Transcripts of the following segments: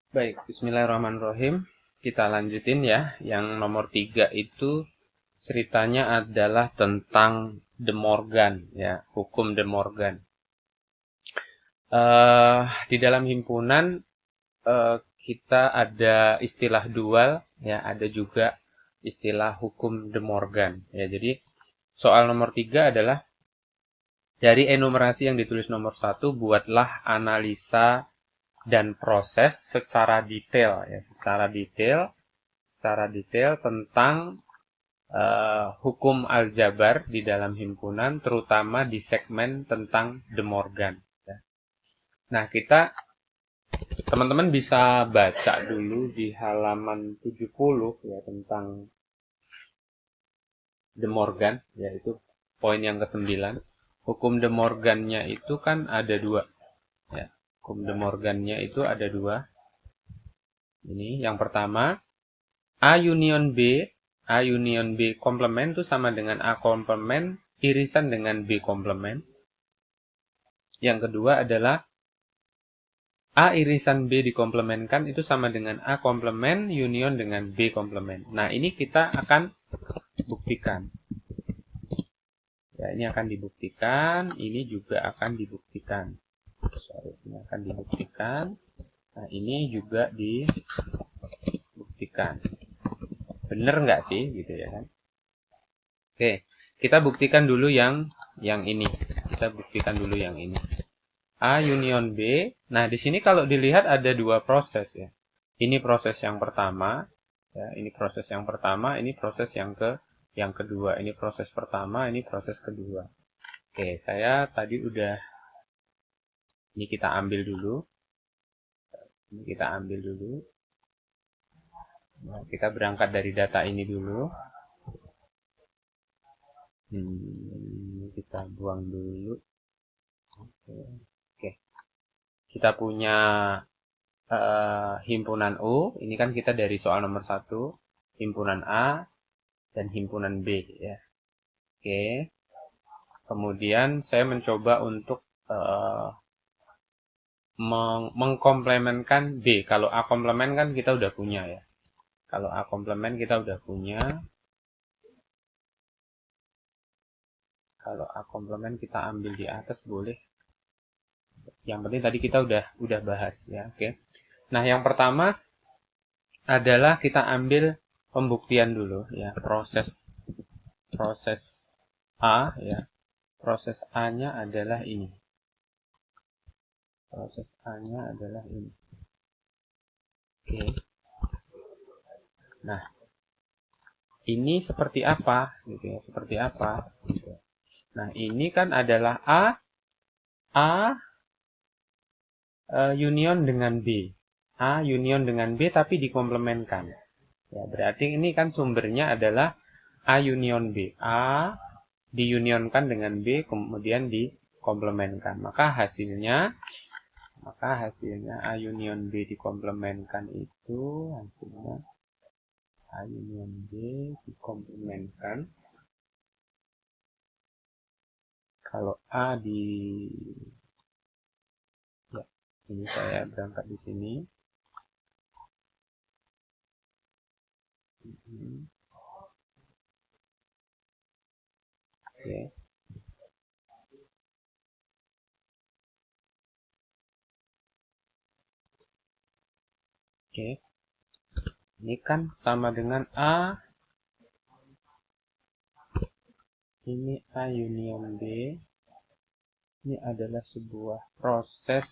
Baik, bismillahirrahmanirrahim. Kita lanjutin ya. Yang nomor 3 itu ceritanya adalah tentang De Morgan ya, hukum De Morgan. Di dalam himpunan kita ada istilah dual ya, ada juga istilah hukum De Morgan ya. Jadi soal nomor 3 adalah dari enumerasi yang ditulis nomor 1, buatlah analisa dan proses secara detail tentang hukum aljabar di dalam himpunan, terutama di segmen tentang De Morgan. Nah, teman-teman bisa baca dulu di halaman 70 ya tentang De Morgan, yaitu poin yang ke-9. Hukum De Morgannya itu kan ada dua. Ya. Hukum De Morgannya itu ada dua. Ini yang pertama, A union B komplement itu sama dengan A komplement irisan dengan B komplement. Yang kedua adalah A irisan B dikomplementkan itu sama dengan A komplement union dengan B komplement. Nah, ini kita akan buktikan. Ya, ini akan dibuktikan, ini juga akan dibuktikan. Ini akan dibuktikan. Nah, ini juga dibuktikan. Bener nggak sih, gitu ya kan? Oke, kita buktikan dulu yang ini. Kita buktikan dulu yang ini. A union B. Nah, di sini kalau dilihat ada dua proses ya. Ini proses yang pertama, ya, ini proses yang pertama, ini proses yang kedua. Ini proses pertama, ini proses kedua. Oke, saya tadi udah ini kita ambil dulu. Ini kita ambil dulu. Nah, kita berangkat dari data ini dulu. Kita buang dulu. Oke. Kita punya himpunan U, ini kan kita dari soal nomor 1, himpunan A dan himpunan B ya. Oke. Kemudian saya mencoba untuk mengkomplementkan B. Kalau A komplement kan kita udah punya ya. Kalau A komplement kita udah punya. Kalau A komplement kita ambil di atas boleh. Yang penting tadi kita udah bahas ya. Oke. Nah, yang pertama adalah kita ambil pembuktian dulu ya, proses A ya. Proses A-nya adalah ini. Proses A-nya adalah ini. Oke. Nah, ini seperti apa gitu ya, seperti apa gitu. Nah, ini kan adalah A union dengan B. A union dengan B tapi dikomplementkan. Ya, berarti ini kan sumbernya adalah A union B. A diunionkan dengan B kemudian dikomplementkan. Maka hasilnya A union B dikomplementkan itu hasilnya A union B dikomplementkan. Kalau A ya, ini saya berangkat di sini. Oke. Oke. Ini kan sama dengan A. Ini A union B. Ini adalah sebuah proses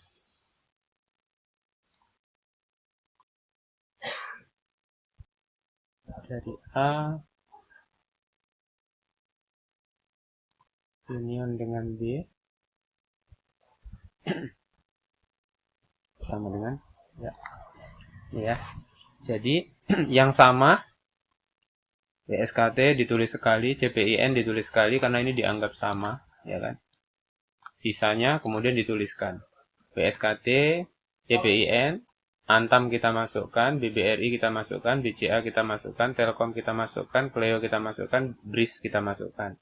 dari A union dengan B sama dengan ya. Jadi yang sama SKT ditulis sekali, CPIN ditulis sekali karena ini dianggap sama, ya kan? Sisanya kemudian dituliskan. BSKT, CPIN, Antam kita masukkan, BBRI kita masukkan, BCA kita masukkan, Telkom kita masukkan, Cleo kita masukkan, BRIS kita masukkan.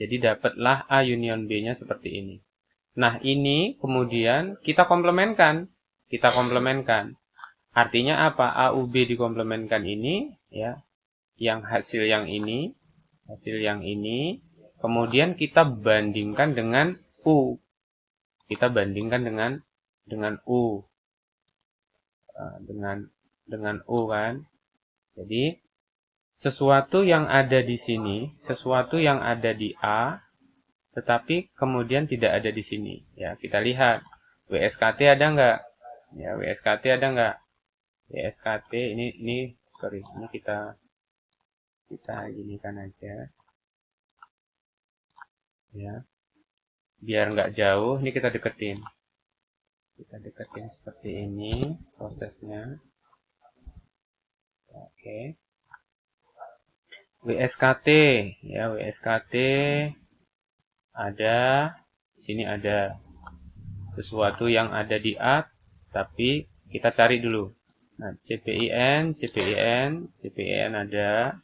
Jadi dapatlah A union B-nya seperti ini. Nah, ini kemudian kita komplementkan. Artinya apa? A, U, B dikomplementkan ini, ya, yang hasil yang ini, kemudian kita bandingkan dengan U. Kita bandingkan dengan U. Dengan U kan. Jadi, sesuatu yang ada di sini, sesuatu yang ada di A, tetapi kemudian tidak ada di sini. Ya, kita lihat. WSKT ada nggak? Ya, WSKT ada nggak? WSKT ini kita ginikan aja. Ya, biar nggak jauh, ini kita deketin. Kita deketin seperti ini prosesnya. Oke. WSKT, ya WSKT ada, di sini ada sesuatu yang ada di A, tapi kita cari dulu. Nah, CPIN ada,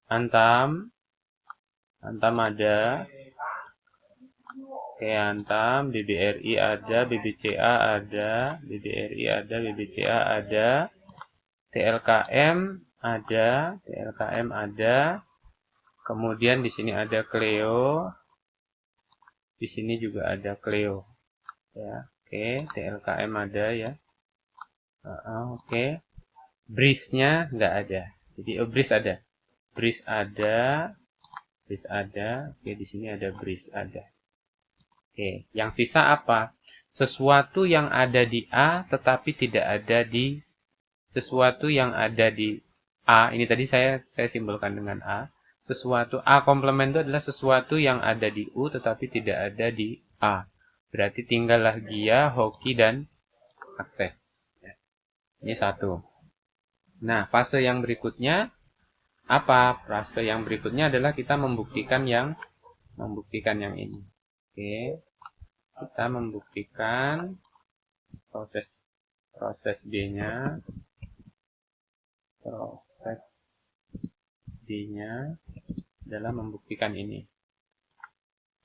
Antam ada, oke Antam, BBRI ada, BBCA ada, BBRI ada, BBCA ada, TLKM ada, kemudian di sini ada Cleo, di sini juga ada Cleo, ya, oke, TLKM ada ya, oke, BRIS-nya nggak ada, jadi BRIS ada, oke, di sini ada BRIS ada, oke, yang sisa apa? Sesuatu yang ada di A tetapi tidak ada di sesuatu yang ada di A, ini tadi saya simpulkan dengan A. Sesuatu A komplement itu adalah sesuatu yang ada di U tetapi tidak ada di A. Berarti tinggallah Gia, Hoki, dan akses. Ini satu. Nah, fase yang berikutnya apa? Fase yang berikutnya adalah kita membuktikan yang ini. Oke. Kita membuktikan proses B-nya. Proses D-nya adalah membuktikan ini.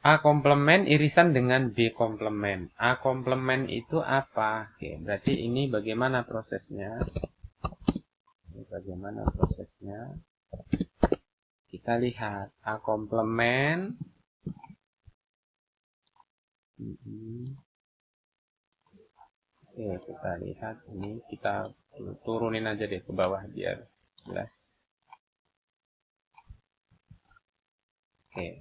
A komplement irisan dengan B komplement. A komplement itu apa? Oke, berarti ini bagaimana prosesnya? Kita lihat A komplement. Oke, kita lihat ini, kita turunin aja deh ke bawah biar jelas. Oke.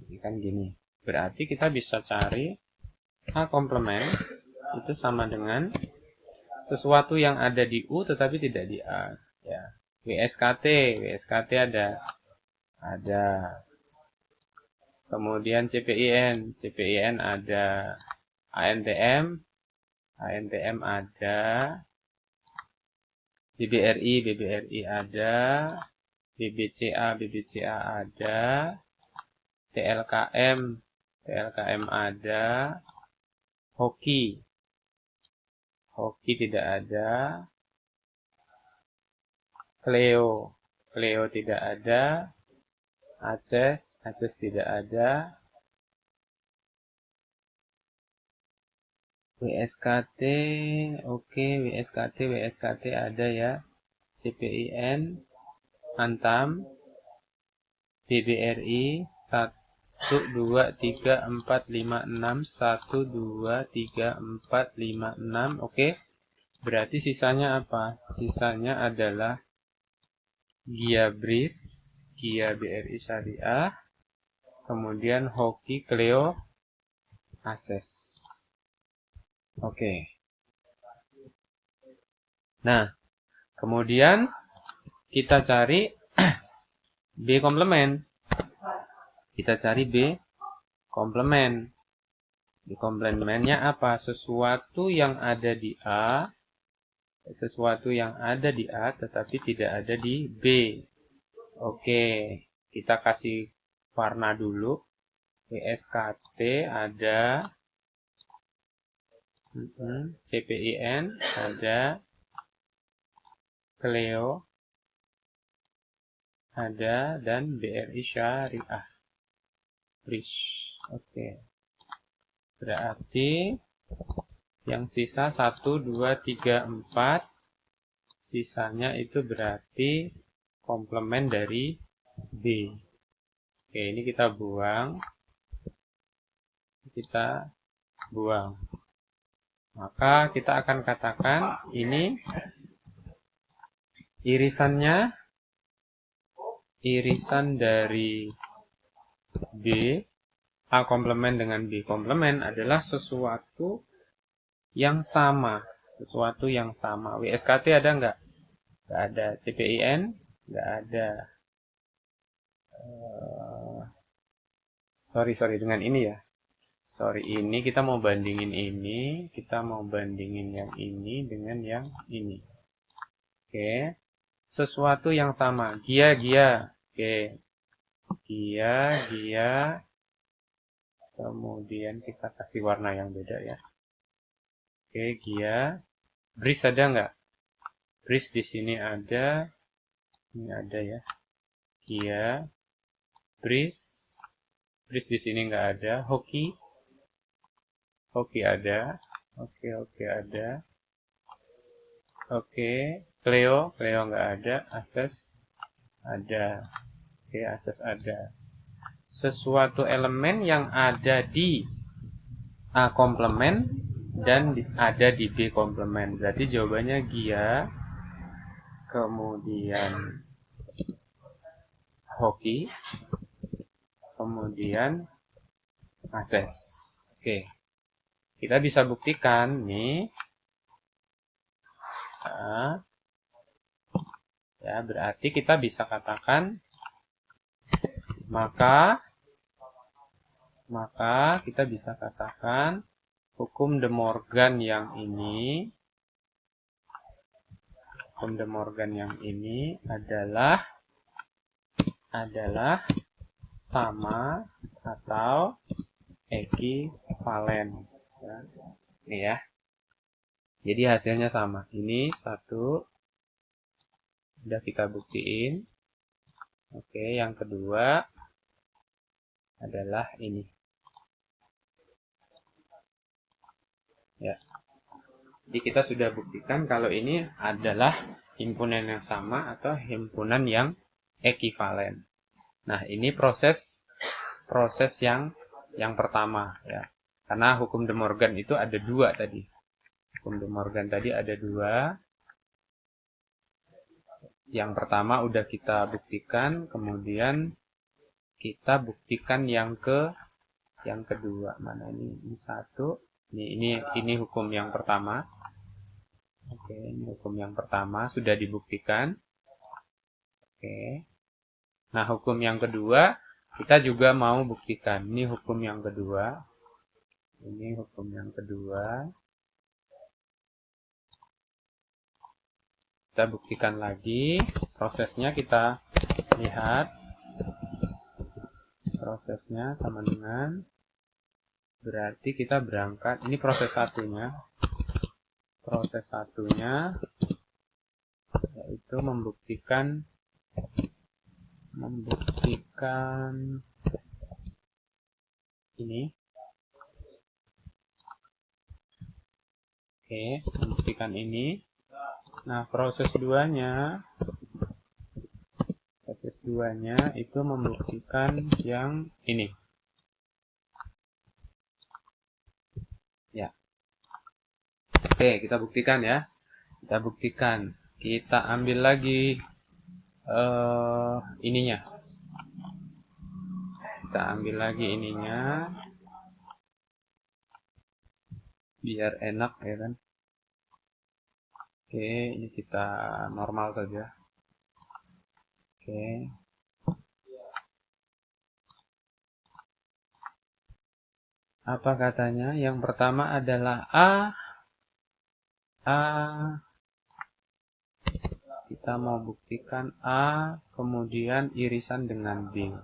Ini kan gini. Berarti kita bisa cari A komplement itu sama dengan sesuatu yang ada di U tetapi tidak di A. Ya. WSKT ada. Kemudian CPIN ada. ANTM ada. BBRI ada. BBCA ada. TLKM ada. Hoki tidak ada. Cleo tidak ada. Acces tidak ada. WSKT, oke, WSKT ada ya. CPIN, Antam, BBRI, 1, 2, 3, 4, 5, 6, 1, 2, 3, 4, 5, 6, oke. Berarti sisanya apa? Sisanya adalah Gia BRIS, Gia BRI Syariah, kemudian Hoki, Cleo, Access. Oke. Nah, kemudian kita cari B komplement. Kita cari B komplement. B komplementnya apa? Sesuatu yang ada di A, tetapi tidak ada di B. Oke, kita kasih warna dulu. WSKT ada, CPIN ada, Cleo ada, dan BRI Syariah. Oke. Berarti Yang sisa 1, 2, 3, 4. Sisanya itu berarti komplement dari B. Oke, ini kita buang. Kita buang. Maka kita akan katakan ini irisan dari B, A komplement dengan B komplement adalah sesuatu yang sama. Sesuatu yang sama. WSKT ada nggak? Nggak ada. CPIN? Nggak ada. Sorry, dengan ini ya. Sorry, ini kita mau bandingin ini. Kita mau bandingin yang ini dengan yang ini. Oke. Sesuatu yang sama. Gia. Oke. Gia. Kemudian kita kasih warna yang beda ya. Oke, Gia. Bris ada nggak? Bris di sini ada. Ini ada ya. Gia. Bris di sini nggak ada. Hoki ada. Oke ada. Oke. Cleo nggak ada. Akses ada. Oke, akses ada. Sesuatu elemen yang ada di A komplement dan ada di B komplement. Berarti jawabannya Gia, kemudian Hoki, kemudian akses. Oke. Kita bisa buktikan nih. Nah, ya, berarti kita bisa katakan maka kita bisa katakan hukum De Morgan yang ini adalah sama atau ekivalen. Ya. Ini ya. Jadi hasilnya sama. Ini satu. Sudah kita buktiin. Oke, yang kedua adalah ini. Ya. Jadi kita sudah buktikan kalau ini adalah himpunan yang sama atau himpunan yang ekivalen. Nah, ini proses yang pertama ya. Karena hukum De Morgan itu ada dua tadi. Hukum De Morgan tadi ada dua. Yang pertama udah kita buktikan, kemudian kita buktikan yang kedua. Mana ini? Ini satu. Ini hukum yang pertama. Oke, ini hukum yang pertama sudah dibuktikan. Oke. Nah, hukum yang kedua kita juga mau buktikan. Ini hukum yang kedua. Ini hukum yang kedua. Kita buktikan lagi. Prosesnya kita lihat. Prosesnya sama dengan, berarti kita berangkat. Ini proses satunya. Proses satunya yaitu membuktikan ini. Oke, membuktikan ini. Nah, proses duanya itu membuktikan yang ini. Ya. Oke, kita buktikan ya. Kita ambil lagi ininya. Kita ambil lagi ininya. Biar enak ya kan. Oke, ini kita normal saja. Oke. Apa katanya? Yang pertama adalah A. Kita mau buktikan A, kemudian irisan dengan B.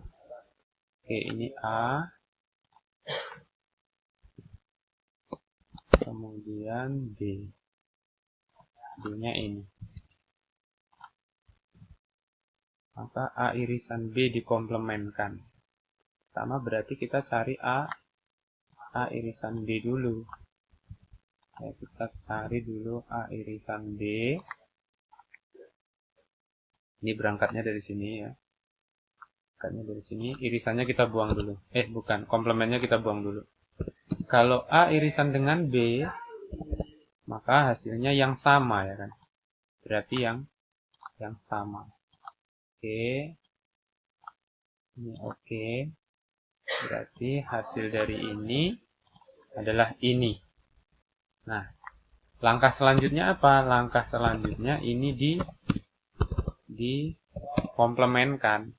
Oke, ini A. Kemudian B. B-nya ini. Maka A irisan B dikomplementkan. Pertama berarti kita cari A irisan B dulu. Ya, kita cari dulu A irisan B. Ini berangkatnya dari sini ya. Berangkatnya dari sini, irisannya kita buang dulu. Bukan, komplemennya kita buang dulu. Kalau A irisan dengan B, maka hasilnya yang sama ya kan. Berarti yang sama. Oke. Ini oke. Berarti hasil dari ini adalah ini. Nah, langkah selanjutnya apa? Langkah selanjutnya ini dikomplemenkan.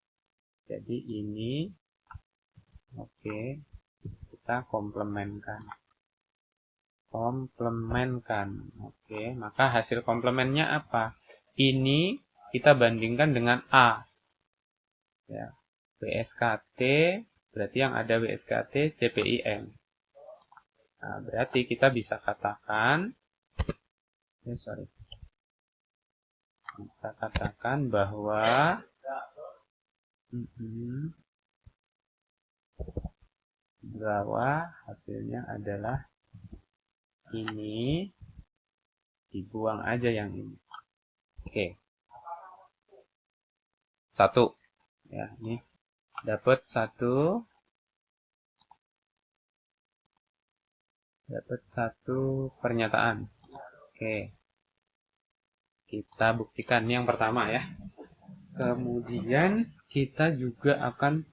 Jadi ini oke, kita komplemenkan. Oke, maka hasil komplemennya apa? Ini kita bandingkan dengan A. Ya, WSKT berarti yang ada WSKT CPIM. Nah, berarti kita bisa katakan bahwa hasilnya adalah ini, dibuang aja yang ini. Oke. 1. Ya, ini dapat satu pernyataan. Oke. Kita buktikan ini yang pertama ya. Kemudian kita juga akan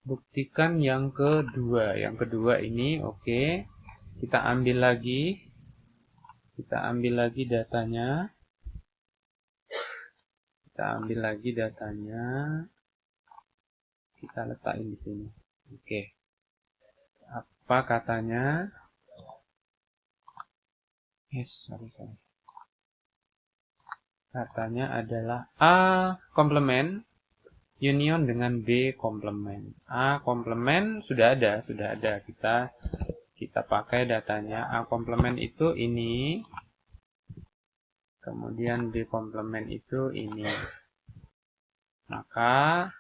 buktikan yang kedua. Yang kedua ini oke. Kita ambil lagi datanya. Kita letakkan di sini. Oke. Apa katanya? Katanya adalah A komplement union dengan B komplement. A komplement sudah ada. Kita pakai datanya. A komplement itu ini. Kemudian B komplement itu ini. Maka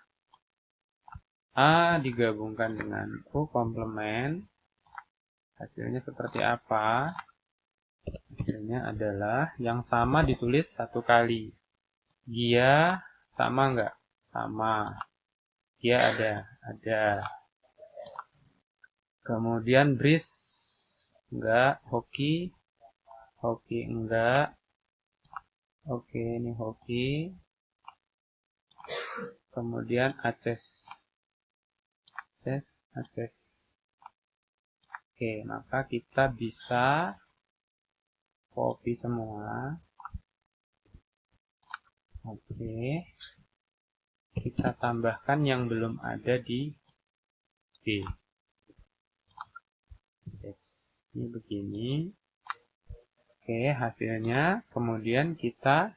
A digabungkan dengan U komplement. Hasilnya seperti apa? Hasilnya adalah yang sama ditulis satu kali. Gia sama enggak? Sama. Gia ada. Kemudian bris enggak, hoki enggak. Oke, ini hoki. Kemudian Aceh. Oke, maka kita bisa copy semua. Oke. Kita tambahkan yang belum ada di B. Ini begini. Oke, hasilnya kemudian kita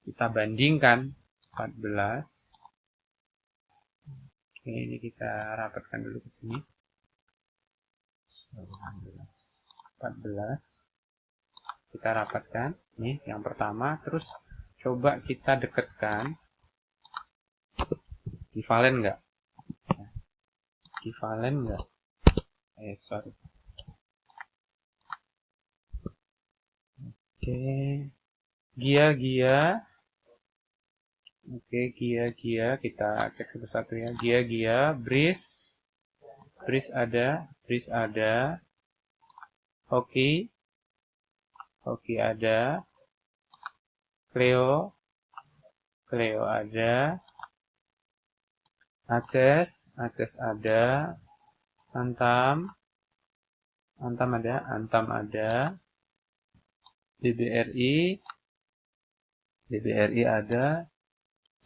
bandingkan 14. Oke, ini kita rapatkan dulu ke sini. 14. Kita rapatkan. Nih, yang pertama. Terus coba kita dekatkan. Ekivalen enggak? Oke. Gia. Oke, Gia kita cek satu-satu ya. Gia, bris ada. Hoki ada. Cleo ada. Aceh ada. Antam ada. BBRI ada.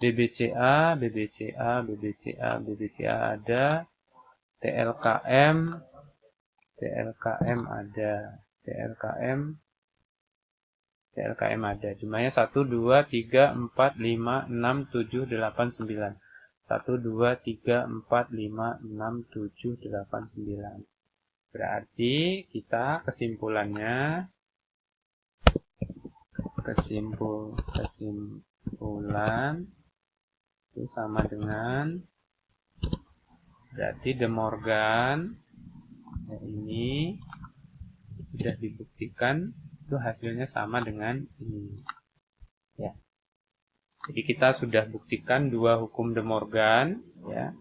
BBCA ada. TLKM ada. TLKM ada. Jumlahnya 1, 2, 3, 4, 5, 6, 7, 8, 9. 1, 2, 3, 4, 5, 6, 7, 8, 9. Berarti kita kesimpulan itu sama dengan, berarti De Morgan ini sudah dibuktikan itu hasilnya sama dengan ini. Ya. Jadi kita sudah buktikan dua hukum De Morgan, ya.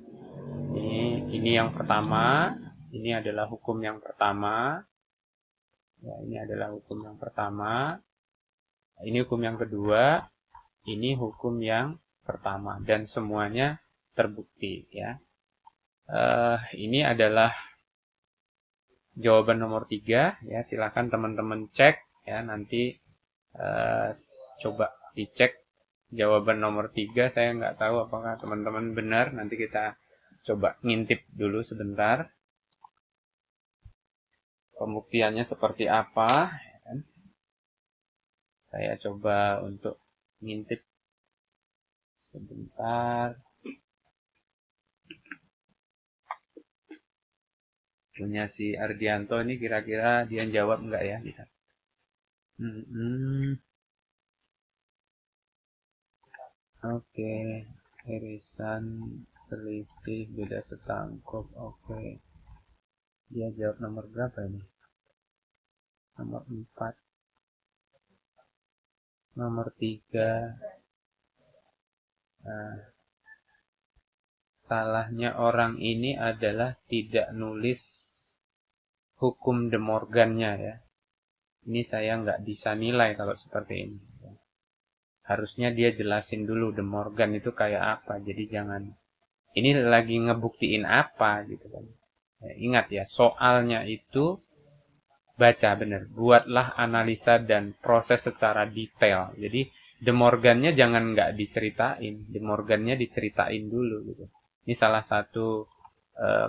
Ini yang pertama, ini adalah hukum yang pertama. Ya, ini adalah hukum yang pertama. Ini hukum yang kedua, ini hukum yang pertama, dan semuanya terbukti, ya. Ini adalah jawaban nomor 3, ya. Silakan teman-teman cek, ya. Nanti coba dicek jawaban nomor 3. Saya nggak tahu apakah teman-teman benar. Nanti kita coba ngintip dulu sebentar. Pembuktiannya seperti apa? Saya coba untuk ngintip sebentar. Punya si Ardianto ini kira-kira dia jawab nggak ya? Lihat. Oke, irisan selisih beda setangkup. Oke. Dia jawab nomor berapa ini? Nomor 4. Nomor 3. Nah, salahnya orang ini adalah tidak nulis hukum De Morgan-nya, ya. Ini saya nggak bisa nilai kalau seperti ini. Harusnya dia jelasin dulu De Morgan itu kayak apa. Jadi jangan, ini lagi ngebuktiin apa gitu kan. Ya, ingat ya, soalnya itu baca bener. Buatlah analisa dan proses secara detail. Jadi De Morgan-nya jangan nggak diceritain. De Morgan-nya diceritain dulu gitu. Ini salah satu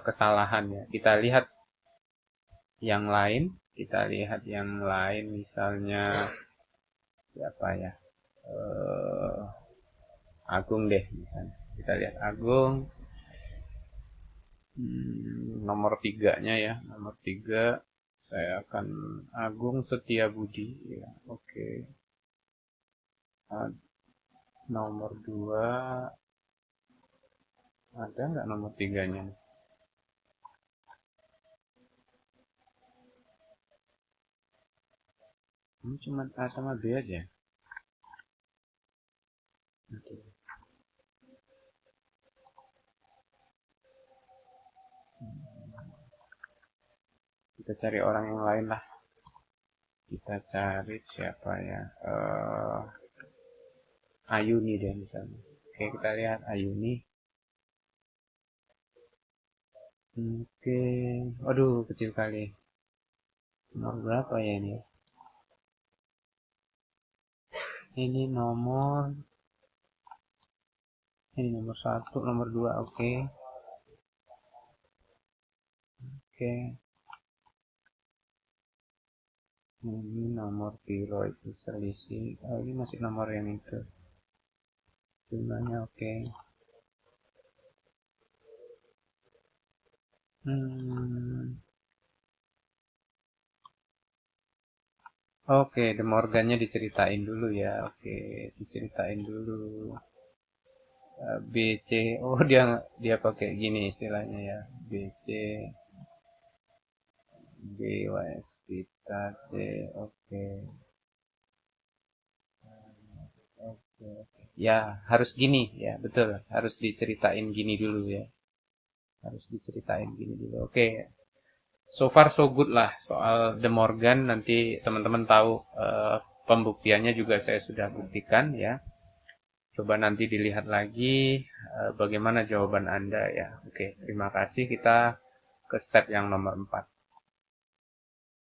kesalahannya. Kita lihat yang lain. Kita lihat yang lain, misalnya siapa ya? Agung deh misalnya. Kita lihat Agung. Nomor 3-nya ya. Nomor 3 saya akan Agung Setiabudi ya. Oke. Nomor 2 ada nggak nomor 3-nya? Ini cuma A sama B aja. Oke. Kita cari orang yang lain lah. Kita cari siapa ya? Ayuni deh misalnya. Oke, kita lihat Ayuni. Oke. Aduh, kecil kali. Nomor berapa ya ini? Ini nomor 1, nomor 2, oke. Oke. Ini nomor piro itu selisih. Oh, ini masih nomor yang itu. Jumlahnya oke. Oke, De Morgan-nya diceritain dulu ya. Oke, diceritain dulu. BC, oh dia pakai gini istilahnya ya. BC BYS kita C, oke. Oke. Ya, harus gini ya, betul. Harus diceritain gini dulu ya. Harus diceritain gini dulu. Oke. So far so good lah soal De Morgan. Nanti teman-teman tahu pembuktiannya juga saya sudah buktikan ya. Coba nanti dilihat lagi bagaimana jawaban Anda ya. Oke, terima kasih. Kita ke step yang nomor 4.